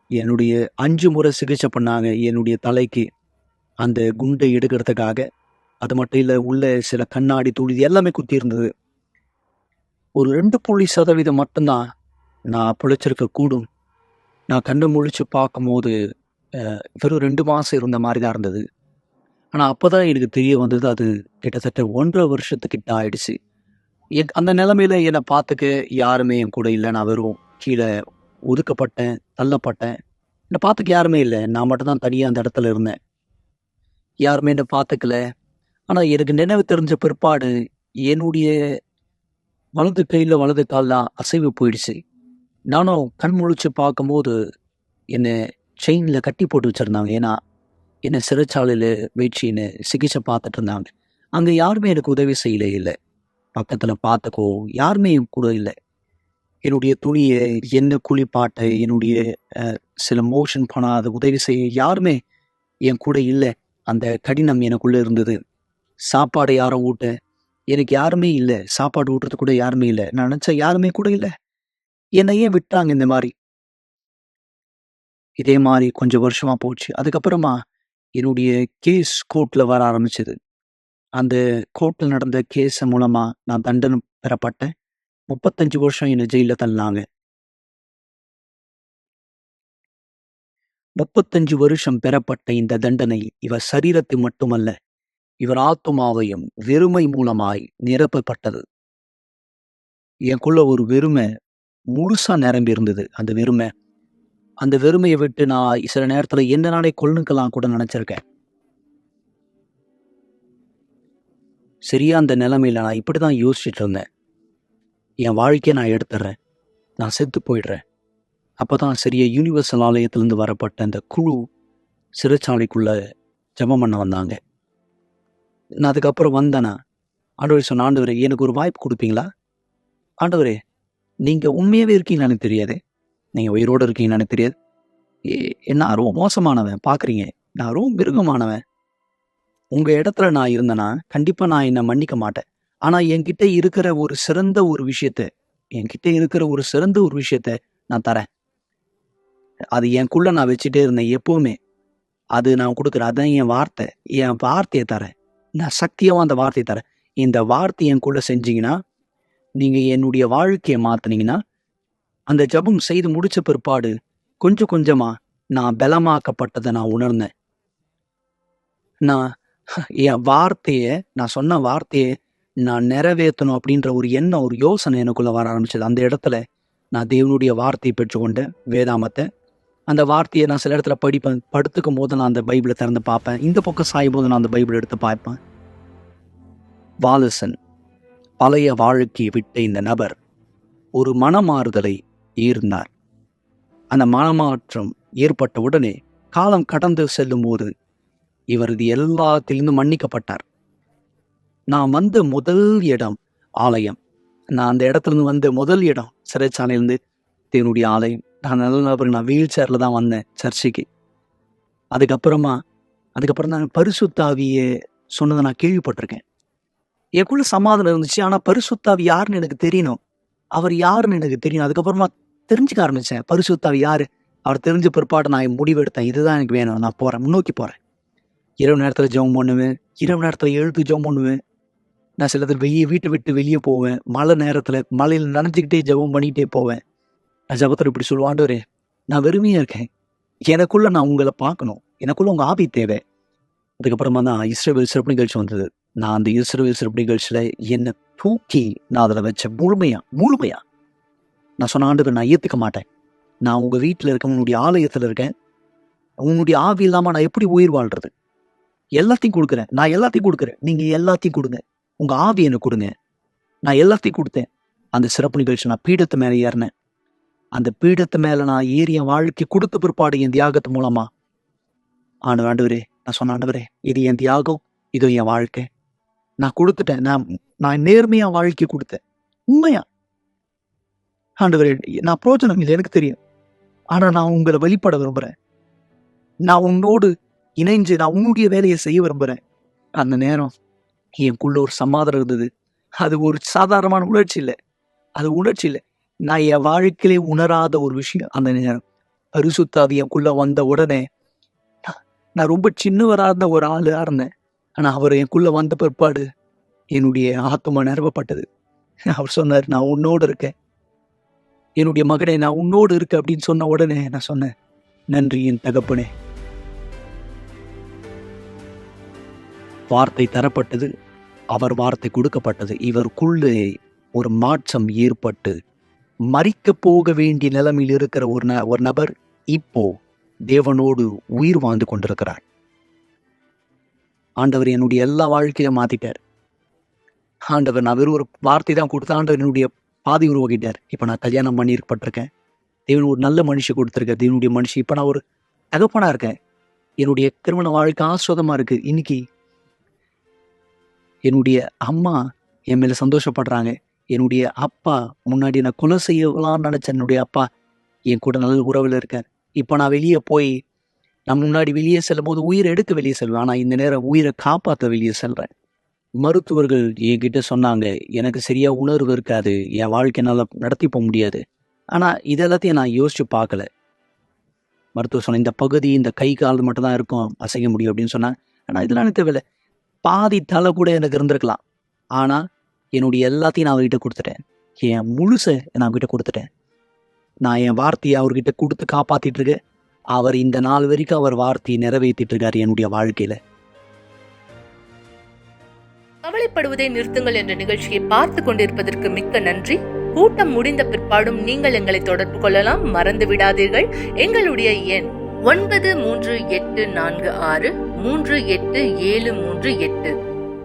என்னுடைய 5 முறை சிகிச்சை பண்ணாங்க என்னுடைய தலைக்கு அந்த குண்டை எடுக்கிறதுக்காக. அது மட்டும் இல்லை, உள்ள சில கண்ணாடி துளி எல்லாமே குத்தி இருந்தது. ஒரு 2% மட்டும்தான் நான் பிழைச்சிருக்க கூடும். நான் கண்ணை முழிச்சு பார்க்கும்போது வெறும் 2 மாதம் இருந்த மாதிரி தான் இருந்தது. ஆனால் அப்போ தான் எனக்கு தெரிய வந்தது, அது கிட்டத்தட்ட 1.5 வருஷத்துக்கிட்ட ஆயிடுச்சு. அந்த நிலைமையில என்னை பார்த்துக்க யாருமே என் கூட இல்லை. நான் வெறும் கீழே ஒதுக்கப்பட்டேன், தள்ளப்பட்டேன். என்னை பார்த்துக்க யாருமே இல்லை. நான் மட்டும்தான் தனியாக அந்த இடத்துல இருந்தேன். யாருமே என்னை பார்த்துக்கல. ஆனால் எனக்கு நினைவு தெரிஞ்ச பிற்பாடு என்னுடைய வலது கையில் வலது கால்லாம் அசைவு போயிடுச்சு. நானும் கண் முழிச்சு பார்க்கும்போது என்னை செயினில் கட்டி போட்டு வச்சுருந்தாங்க. ஏன்னா என்னை சிறைச்சாலையில் வச்சு என்னை சிகிச்சை பார்த்துட்டு இருந்தாங்க. அங்கே யாருமே எனக்கு உதவி செய்யல இல்லை. பக்கத்தில் பார்த்துக்கோ யாருமே என் கூட இல்லை. என்னுடைய துணியை, என்ன குளிப்பாட்ட, என்னுடைய சில மோஷன் பண்ணாத உதவி செய்ய யாருமே என் கூட இல்லை. அந்த கடினம் எனக்குள்ளே இருந்தது. சாப்பாடு யாரும் ஊட்ட எனக்கு யாருமே இல்லை. சாப்பாடு ஊட்டுறது கூட யாருமே இல்லை. நான் நினச்சா யாருமே கூட இல்லை. என்னை ஏன் விட்டாங்க இந்த மாதிரி? இதே மாதிரி கொஞ்சம் வருஷமாக போச்சு. அதுக்கப்புறமா என்னுடைய கேஸ் கோர்ட்டில் வர ஆரம்பிச்சது. அந்த கோர்ட்டில் நடந்த கேஸ் மூலமாக நான் தண்டனை பெறப்பட்டேன். 35 வருஷம் என்னை ஜெயிலில் தள்ளினாங்க. 35 வருஷம் பெறப்பட்ட இந்த தண்டனை இவர் சரீரத்தை மட்டுமல்ல, இவர் ஆத்துமாவையும் வெறுமை மூலமாய் நிரப்பப்பட்டது. எனக்குள்ள ஒரு வெறுமை முழுசா நிரம்பி இருந்தது. அந்த வெறுமையை விட்டு நான் சில நேரத்தில் எந்த நாளை கொள்ளுக்கலாம் கூட நினைச்சிருக்கேன். சரியா அந்த நிலைமையில நான் இப்படிதான் யோசிச்சுட்டு இருந்தேன். என் வாழ்க்கையை நான் எடுத்துடுறேன், நான் செத்து போயிடுறேன். அப்போதான் சரியா யூனிவர்சல் ஆலயத்திலிருந்து வரப்பட்ட அந்த குழு சிறைச்சாலைக்குள்ள ஜெபம் பண்ண வந்தாங்க. நான் அதுக்கப்புறம் வந்தேனா, ஆண்டவரே சொன்ன, ஆண்டவரே எனக்கு ஒரு வாய்ப்பு கொடுப்பீங்களா? ஆண்டவரே நீங்க உண்மையாவே இருக்கீங்கன்னு எனக்கு தெரியாது, நீங்க உயிரோடு இருக்கீங்கன்னு எனக்கு தெரியாது. நான் ரொம்ப மோசமானவன் பார்க்குறீங்க, நான் ரொம்ப மிருகமானவன். உங்க இடத்துல நான் இருந்தேன்னா கண்டிப்பா நான் என்னை மன்னிக்க மாட்டேன். ஆனா என்கிட்ட இருக்கிற ஒரு சிறந்த ஒரு விஷயத்த நான் தரேன். அது எனக்குள்ள நான் வச்சுட்டே இருந்தேன் எப்பவுமே. அது நான் கொடுக்குறேன். அதான் என் வார்த்தையை தரேன். நான் சத்தியமாக அந்த வார்த்தையை தரேன். இந்த வார்த்தை எனக்குள்ள செஞ்சீங்கன்னா, நீங்கள் என்னுடைய வாழ்க்கையை மாற்றினீங்கன்னா, அந்த ஜெபம் செய்து முடிச்ச பிற்பாடு கொஞ்சம் கொஞ்சமாக நான் பலமாக்கப்பட்டதை நான் உணர்ந்தேன். நான் என் வார்த்தையை, நான் சொன்ன வார்த்தையை நான் நிறைவேற்றணும் அப்படின்ற ஒரு எண்ணம், ஒரு யோசனை எனக்குள்ள வர ஆரம்பிச்சது. அந்த இடத்துல நான் தேவனுடைய வார்த்தையை பெற்றுக்கொண்டேன், வேதாமத்தை. அந்த வார்த்தையை நான் சில இடத்துல படிப்பேன். படுத்துக்கும் போது நான் அந்த பைபிளை திறந்து பார்ப்பேன். இந்த பக்கம் சாயும் போது நான் அந்த பைபிளை எடுத்து பார்ப்பேன். வாலசன் பழைய வாழ்க்கையை விட்ட இந்த நபர் ஒரு மனமாறுதலை ஈர்ந்தார். அந்த மனமாற்றம் ஏற்பட்ட உடனே காலம் கடந்து செல்லும் போது இவர் இது எல்லாத்திலிருந்து மன்னிக்கப்பட்டார். நான் வந்த முதல் இடம் ஆலயம். நான் அந்த இடத்துலேருந்து வந்த முதல் இடம் சிறைச்சாலையிலேருந்து தேவனுடைய ஆலயம். நான் வீல் சேரில் தான் வந்தேன் சர்ச்சைக்கு. அதுக்கப்புறம் நான் பரிசுத்தாவியை சொன்னதை நான் கேள்விப்பட்டிருக்கேன். எனக்குள்ள சமாதானம் இருந்துச்சு. ஆனால் பரிசுத்தாவி யாருன்னு எனக்கு தெரியணும், அவர் யாருன்னு எனக்கு தெரியணும். அதுக்கப்புறமா தெரிஞ்சுக்க ஆரம்பித்தேன் பரிசுத்தாவி யார். அவர் தெரிஞ்ச பிற்பாடு நான் முடிவெடுத்தேன், இதுதான் எனக்கு வேணும், நான் போகிறேன், முன்னோக்கி போகிறேன். இரவு நேரத்தில் ஜெபம் பண்ணுவேன், இரவு நேரத்தில் எழுத்து ஜெபம் பண்ணுவேன். நான் சிலது வீட்டை விட்டு வெளியே போவேன். மழை நேரத்தில் மழையில் நனைஞ்சிக்கிட்டே ஜெபம் பண்ணிக்கிட்டே போவேன். நான் ஜெபத்தில் இப்படி சொல்லுவேன், ஆண்டவரே நான் வெறுமையாக இருக்கேன், எனக்குள்ளே நான் உங்களை பார்க்கணும், எனக்குள்ளே உங்கள் ஆவி தேவை. அதுக்கப்புறமா தான் இஸ்ரவேல் சிறப்பு நிகழ்ச்சி வந்தது. நான் அந்த இஸ்ரவேல் சிறப்பு நிகழ்ச்சியில் என்னை தூக்கி நான் அதில் வச்ச முழுமையாக நான் சொன்ன, ஆண்டவர் நான் ஏற்றுக்க மாட்டேன், நான் உங்கள் வீட்டில் இருக்கேன், உன்னுடைய ஆலயத்தில் இருக்கேன், உன்னுடைய ஆவி இல்லாமல் நான் எப்படி உயிர் வாழ்றது? எல்லாத்தையும் கொடுக்குறேன், நான் எல்லாத்தையும் கொடுக்குறேன், நீங்கள் எல்லாத்தையும் கொடுங்க, உங்கள் ஆவி எனக்கு கொடுங்க. நான் எல்லாத்தையும் கொடுத்தேன். அந்த சிறப்பு நிகழ்ச்சி நான் பீடத்து மேலே ஏறினேன். அந்த பீடத்து மேலே நான் ஏறிய வாழ்க்கை கொடுத்த பிற்பாடு என் தியாகத்து மூலமா ஆண்டவரே, நான் சொன்ன, ஆண்டவரே இது என் தியாகம், இதோ என் வாழ்க்கை, நான் கொடுத்துட்டேன், நான் நேர்மையா வாழ்க்கை கொடுத்தேன், உண்மையா. ஆண்டவரே நான் பிரோஜனம் இல்லை எனக்கு தெரியும், ஆனா நான் உங்களை வெளிப்பட விரும்புறேன், நான் உன்னோடு இணைஞ்சு நான் உன்னுடைய வேலையை செய்ய விரும்புறேன். அந்த நேரம் எனக்குள்ள ஒரு சமாதானம் இருந்தது. அது ஒரு சாதாரணமான உணர்ச்சி இல்லை, அது உணர்ச்சி இல்லை, நான் என் வாழ்க்கையிலே உணராத ஒரு விஷயம். அந்த நேரம் பரிசுத்தாவி எனக்குள்ள வந்த உடனே நான் ரொம்ப சின்னவராக இருந்த ஒரு ஆளா இருந்தேன். ஆனால் அவர் எனக்குள்ள வந்த பிற்பாடு என்னுடைய ஆத்மா நிரவப்பட்டது. அவர் சொன்னார், நான் உன்னோடு இருக்கேன், என்னுடைய மகனே நான் உன்னோடு இருக்கேன் அப்படின்னு சொன்ன உடனே நான் சொன்னேன், நன்றி என் தகப்பனே. வார்த்தை தரப்பட்டது, அவர் வார்த்தை கொடுக்கப்பட்டது. இவருக்குள்ளே ஒரு மாற்றம் ஏற்பட்டு மரிக்க போக வேண்டிய நிலைமையில் இருக்கிற ஒரு நபர் இப்போ தேவனோடு உயிர் வாழ்ந்து கொண்டிருக்கிறார். ஆண்டவர் என்னுடைய எல்லா வாழ்க்கையும் மாத்திட்டார். ஆண்டவர் நான் வெறும் ஒரு வார்த்தை தான் கொடுத்த ஆண்டவர் என்னுடைய பாதி உருவாக்கிட்டார். இப்போ நான் கல்யாணம் பண்ணியிருப்பட்டிருக்கேன், தேவன் ஒரு நல்ல மனுஷன் கொடுத்துருக்கேன், தேவனுடைய மனுஷன். இப்போ நான் ஒரு தகப்பனா இருக்கேன், என்னுடைய திருமண வாழ்க்கை ஆஸ்வாதமா இருக்கு. இன்னைக்கு என்னுடைய அம்மா என் மேல சந்தோஷப்படுறாங்க. என்னுடைய அப்பா, முன்னாடி நான் கொலை செய்யலாம்னு நினைச்ச என்னுடைய அப்பா என் கூட நல்ல உறவில் இருக்கார். இப்போ நான் வெளியே போய் நான் முன்னாடி வெளியே செல்லும் போது உயிரை எடுக்க வெளியே செல்வேன், ஆனால் இந்த நேரம் உயிரை காப்பாற்ற வெளியே செல்றேன். மருத்துவர்கள் என்கிட்ட சொன்னாங்க, எனக்கு சரியா உணர்வு இருக்காது, என் வாழ்க்கை நல்லா நடத்தி போக முடியாது. ஆனால் இதெல்லாத்தையும் நான் யோசிச்சு பார்க்கல. மருத்துவர் சொன்ன, இந்த பகுதி, இந்த கை கால் மட்டும் தான் இருக்கும், அசைக்க முடியும் அப்படின்னு சொன்னாங்க. ஆனால் இதெல்லாம் எனக்கு தேவையில்லை, பாதி தலை கூட எனக்கு இருந்திருக்கலாம். ஆனால் என்னுடைய எல்லாத்தையும் நான் அவர்கிட்ட கொடுத்துட்டேன், என் முழுசை நான் அவர்கிட்ட கொடுத்துட்டேன். நான் என் வார்த்தையை அவர்கிட்ட கொடுத்து காப்பாற்றிட்டு இருக்கேன். அவர் இந்த நாள் வரைக்கும் அவர் வார்த்தையை நிறைவேற்றிட்டு இருக்காரு என்னுடைய வாழ்க்கையில. கவலைப்படுவதை நிறுத்துங்கள் என்ற நிகழ்ச்சியை பார்த்து கொண்டிருப்பதற்கு மிக்க நன்றி. கூட்டம் முடிந்த பிற்பாடும் நீங்கள் எங்களை தொடர்பு கொள்ளலாம், மறந்து விடாதீர்கள். எங்களுடைய எண் 9386387738.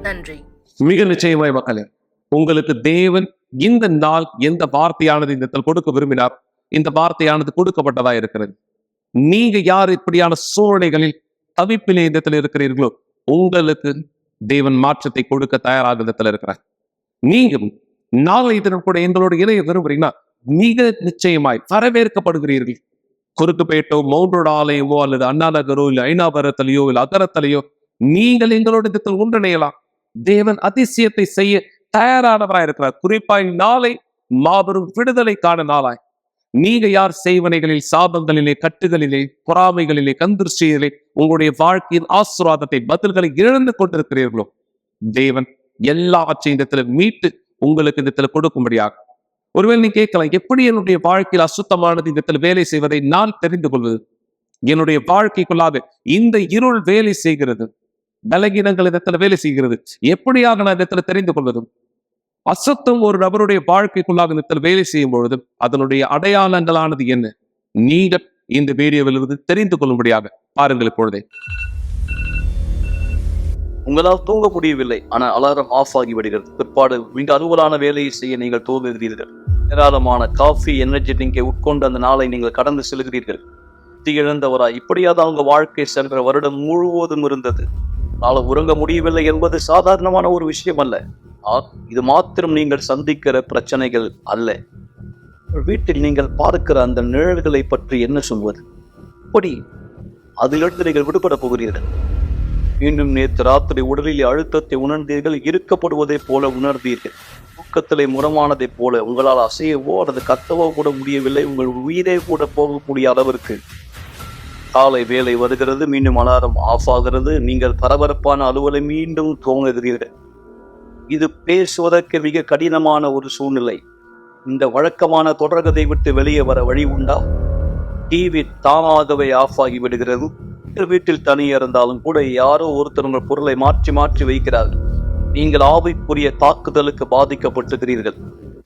நன்றி. மிக நிச்சயமாய் மக்களே, உங்களுக்கு தேவன் இந்த நாள் எந்த வார்த்தையானது இந்த இடத்தில் கொடுக்க விரும்பினார், இந்த வார்த்தையானது கொடுக்கப்பட்டதா இருக்கிறது. நீங்க யார் இப்படியான சூழ்நிலைகளில் தவிப்பிலே இந்த இடத்துல இருக்கிறீர்களோ, உங்களுக்கு தேவன் மாற்றத்தை கொடுக்க தயாராக இடத்துல இருக்கிறார். நீங்களும் நாளை தினம் கூட எங்களோட இணைய விரும்புறீங்கன்னா மிக நிச்சயமாய் வரவேற்கப்படுகிறீர்கள். குறுக்குப்பேட்டோ, மவுண்டோட ஆலயமோ, அல்லது அண்ணா நகரோ, இல்லை ஐநாபுரத்திலேயோ, இல்லை அகரத்திலேயோ நீங்கள் எங்களோட இடத்தில் ஒன்றிணையலாம். தேவன் அதிசயத்தை செய்ய தயாரானவராய் இருக்கிறார். குறிப்பாய் நாளை மாபெரும் விடுதலைக்கான நாளாய். நீங்க யார் செய்வனைகளில், சாபங்களிலே, கட்டுகளிலே, பொறாமைகளிலே, கந்திருஷ்டியிலே உங்களுடைய வாழ்க்கையின் ஆசீர்வாதத்தை, பதில்களை இழந்து கொண்டிருக்கிறீர்களோ, தேவன் எல்லாவற்றையும் இந்த இடத்துல மீட்டு உங்களுக்கு இந்த இடத்துல கொடுக்கும்படியாக. ஒருவேளை நீ கேட்கலாம், எப்படி என்னுடைய வாழ்க்கையில் அசுத்தமானது இந்த இடத்துல வேலை செய்வதை நான் தெரிந்து கொள்வது? என்னுடைய வாழ்க்கைக்குள்ளாக இந்த இருள் வேலை செய்கிறது, பலகீனங்கள் இந்த இடத்துல வேலை செய்கிறது, எப்படியாக நான் இந்த இடத்துல தெரிந்து கொள்வது? அசுத்தம் ஒரு நபருடைய வாழ்க்கைக்குள்ளாக இந்த இடத்துல வேலை செய்யும் பொழுது அதனுடைய அடையாளங்களானது என்ன? நீங்கள் இந்த வீடியோவிலிருந்து தெரிந்து கொள்ளும்படியாக பாருங்கள் இப்பொழுதே. உங்களால் தூங்க முடியவில்லை, ஆனால் அலாரம் ஆஃப் ஆகி விடுகிறது. பிற்பாடு மிக அலுவலான வேலையை செய்ய நீங்கள் தூங்குகிறீர்கள். ஏராளமான காஃபி, எனர்ஜி ட்ரிங்கை உட்கொண்டு அந்த நாளை நீங்கள் கடந்து செல்கிறீர்கள். இழந்தவராய் இப்படியாவது அவங்க வாழ்க்கை சென்ற வருடம் முழுவதும் இருந்தது. நாளை உறங்க முடியவில்லை என்பது சாதாரணமான ஒரு விஷயம் அல்ல. இது மாத்திரம் நீங்கள் சந்திக்கிற பிரச்சனைகள் அல்ல. வீட்டில் நீங்கள் பார்க்கிற அந்த நிழல்களை பற்றி என்ன சொல்வது? அப்படி அதிலிருந்து நீங்கள் விடுபட போகிறீர்கள். மீண்டும் நேற்று ராத்திரி உடலில் அழுத்தத்தை உணர்ந்தீர்கள், இருக்கப்படுவதை போல உணர்ந்தீர்கள். தூக்கத்திலே முரமானதை போல உங்களால் அசையவோ அல்லது கத்தவோ கூட முடியவில்லை. உங்கள் உயிரே கூட போகக்கூடிய அளவிற்கு காலை வேலை வருகிறது, மீண்டும் அலாரம் ஆஃப் ஆகிறது. நீங்கள் பரபரப்பான அலுவலை மீண்டும் துவங்குகிறீர்கள். இது பேசுவதற்கு மிக கடினமான ஒரு சூழ்நிலை. இந்த வழக்கமான தொடர்கதை விட்டு வெளியே வர வழி உண்டா? டிவி தானாகவே ஆஃப் ஆகி விடுகிறது. வீட்டில் தனியே இருந்தாலும் கூட யாரோ ஒருத்தர் உங்கள் பொருளை மாற்றி மாற்றி வைக்கிறார்கள். நீங்கள் ஆவிக்குரிய தாக்குதலுக்கு பாதிக்கப்பட்டுகிறீர்கள்.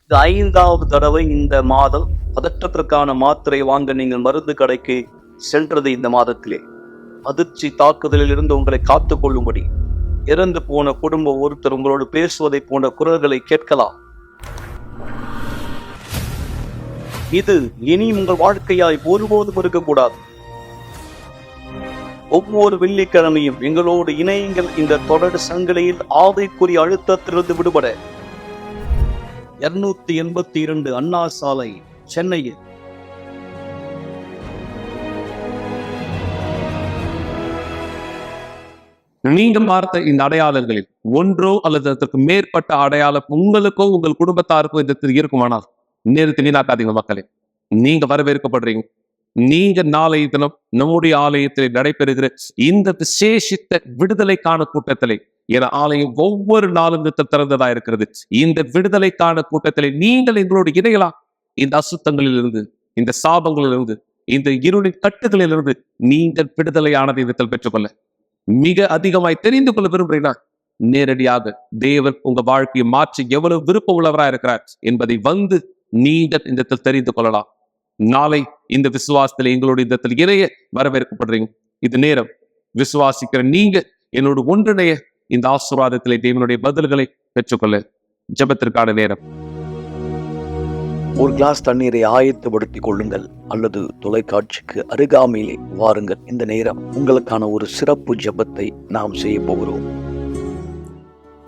இது 5வது தடவை இந்த மாதம் பதற்றத்திற்கான மாத்திரை வாங்க நீங்கள் மருந்து கடைக்கு சென்றது. இந்த மாதத்திலே அதிர்ச்சி தாக்குதலில் இருந்து உங்களை காத்துக் கொள்ளும்படி இறந்து போன குடும்ப ஒருத்தர் உங்களோடு பேசுவதை போன்ற குரல்களை கேட்கலாம். இது இனி உங்கள் வாழ்க்கையாய் ஒருபோதும் இருக்கக்கூடாது. ஒவ்வொரு வெள்ளிக்கிழமையும் எங்களோடு இணையுங்கள். இந்த தொடர் சங்கிலியில் ஆவிக்குரிய அழுத்தத்திலிருந்து விடுபட 282 அண்ணா சாலை, சென்னையில் நீங்கள் பார்த்த இந்த அடையாளங்களில் ஒன்றோ அல்லது அதற்கு மேற்பட்ட அடையாளம் உங்களுக்கோ உங்கள் குடும்பத்தாருக்கோ இந்த இருக்குமானால் நேரத்தை வீணாக்காதீங்க மக்களே. நீங்க வரவேற்கப்படுறீங்க. நீங்க நாளைய தினம் நம்முடைய ஆலயத்தில் நடைபெறுகிற இந்த விசேஷித்த விடுதலைக்கான கூட்டத்திலே, என ஆலயம் ஒவ்வொரு நாளும் திறந்ததா இருக்கிறது. இந்த விடுதலைக்கான கூட்டத்திலே நீங்கள் எங்களோடு இணையலாம். இந்த அசுத்தங்களில் இருந்து, இந்த சாபங்களிலிருந்து, இந்த இருளின் கட்டுகளிலிருந்து நீங்கள் விடுதலையானதை விதத்தில் பெற்றுக்கொள்ள மிக அதிகமாய் தெரிந்து கொள்ள விரும்புகிறீங்கன்னா நேரடியாக தேவன் உங்க வாழ்க்கையை மாற்றி எவ்வளவு விருப்பம் உள்ளவராக இருக்கிறார் என்பதை வந்து நீங்கள் இந்த தெரிந்து கொள்ளலாம். நாளை இந்த விசுவாசத்தில் எங்களுடைய இந்த இணைய வரவேற்கப்படுறீங்க. இது நேரம் விசுவாசிக்கிற நீங்க என்னோட ஒன்றிணைய இந்த ஆசீர்வாதத்திலே தேவனுடைய பதில்களை பெற்றுக்கொள்ள ஜெபத்திற்கான நேரம். ஒரு கிளாஸ் தண்ணீரை ஆயத்தப்படுத்திக் கொள்ளுங்கள் அல்லது தொலைக்காட்சிக்கு அருகாமையிலே வாருங்கள். இந்த நேரம் உங்களுக்கான ஒரு சிறப்பு ஜெபத்தை நாம் செய்ய போகிறோம்.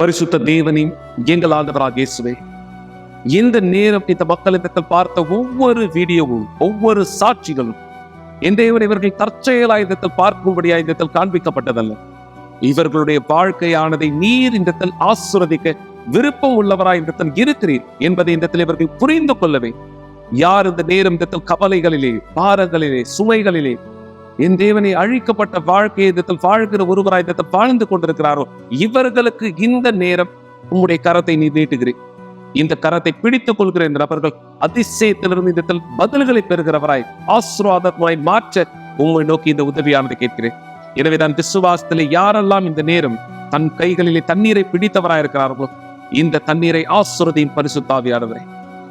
பரிசுத்த தேவனின் எங்கள் ஆண்டவராகிய இயேசுவே, இந்த நேரம் இந்த மக்களிடத்தில் பார்த்த ஒவ்வொரு வீடியோவும் ஒவ்வொரு சாட்சிகளும் என் தேவன் இவர்கள் தற்செயலாயுதத்தில் பார்க்கும்படியா இந்த காண்பிக்கப்பட்டதல்ல. இவர்களுடைய வாழ்க்கையானதை நீர் இந்த ஆசீர்வதிக்க விருப்பம் உள்ளவராய் இந்த இருக்கிறீர் என்பதை இந்த இவர்கள் புரிந்து கொள்ளவே, யார் இந்த நேரம் இந்த கவலைகளிலே, பாரங்களிலே, சுமைகளிலே என் தேவனை அழிக்கப்பட்ட வாழ்க்கையை இந்த வாழ்கிற ஒருவராய் இந்த வாழ்ந்து கொண்டிருக்கிறாரோ இவர்களுக்கு இந்த நேரம் உங்களுடைய கரத்தை நீ நீட்டுகிறேன். இந்த கரத்தை பிடித்துக் கொள்கிற இந்த நபர்கள் அதிசயத்திலிருந்து இந்த பதில்களை பெறுகிறவராய் ஆசீர்வாதமாய் மாற்ற உங்களை நோக்கி இந்த உதவியானதை கேட்கிறேன். எனவே நான் விசுவாசத்திலே யாரெல்லாம் இந்த நேரம் தன் கைகளிலே தண்ணீரை பிடித்தவராய் இருக்கிறார்களோ இந்த தண்ணீரை ஆசீர்வதியும் பரிசுத்த ஆவியானவரே.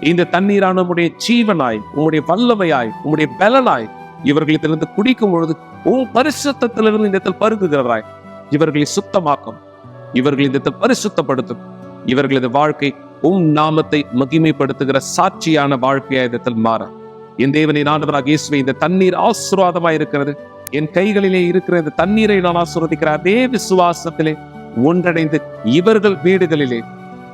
இந்த தண்ணீரான உம்முடைய ஜீவனாய், உம்முடைய வல்லமையாய், உம்முடைய பலனாய் இவர்களிடத்திலிருந்து குடிக்கும் பொழுது உன் பரிசுத்தத்திலிருந்து இந்த பருகுகிறவராய் இவர்களை சுத்தமாக்கும், இவர்கள் இந்த பரிசுத்தப்படுத்தும், இவர்களது வாழ்க்கை உம் நாமத்தை மகிமைப்படுத்துகிற சாட்சியான வாழ்க்கையா இடத்தில் மாற என் தேவனை ஆண்டவராகிய இயேசுவே, இந்த தண்ணீர் ஆசீர்வாதமாய் இருக்கிறது. என் கைகளிலே இருக்கிற இந்த தண்ணீரை நான் ஆசீர்வதிக்கிற அதே விசுவாசத்திலே ஒன்றடைந்து இவர்கள் வீடுகளிலே,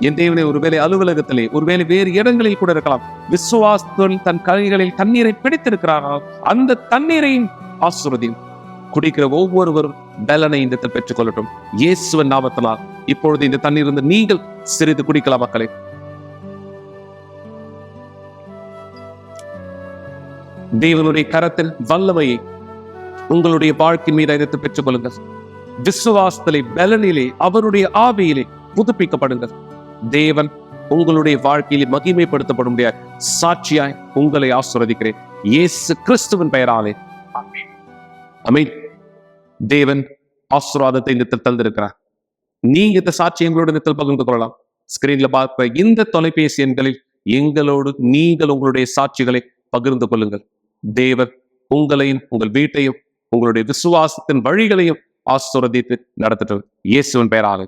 என் தேவனை ஒருவேளை அலுவலகத்திலே, ஒருவேளை வேறு இடங்களில் கூட இருக்கலாம், விசுவாசத்தில் தன் கைகளில் தண்ணீரை பிடித்திருக்கிறார்கள். அந்த தண்ணீரையும் ஆசீர்வதியும் குடிக்கிற ஒவ்வொருவரும் பலனை இந்த பெற்றுக் கொள்ளட்டும் இயேசுவின் நாமத்தினால். இப்பொழுது இந்த தண்ணீர் இருந்து நீங்கள் சிறிது குடிக்கலாம் மக்களே. தேவனுடைய கரத்தில் வல்லமையை உங்களுடைய வாழ்க்கை மீது எடுத்து பெற்றுக் கொள்ளுங்கள். விசுவாசத்திலே, பலனிலே, அவருடைய ஆவியிலே புதுப்பிக்கப்படுங்கள். தேவன் உங்களுடைய வாழ்க்கையிலே மகிமைப்படுத்தப்படும் சாட்சியாய் உங்களை ஆசீர்வதிக்கிறேன் இயேசு கிறிஸ்துவின் பெயராலே. ஆமென். ஆமென். தேவன் ஆசீர்வாதத்தை இந்த தந்திருக்கிறார். நீங்க இந்த சாட்சி எங்களோட நித்தல் பகிர்ந்து கொள்ளலாம். ஸ்கிரீன்ல பார்க்கிற இந்த தொலைபேசி எண்களில் எங்களோடு நீங்கள் உங்களுடைய சாட்சிகளை பகிர்ந்து கொள்ளுங்கள். தேவன் உங்களையும் உங்கள் வீட்டையும் உங்களுடைய விசுவாசத்தின் வழிகளையும் ஆசீர்வதித்து நடத்தட்டும் இயேசுவின் பெயராலே.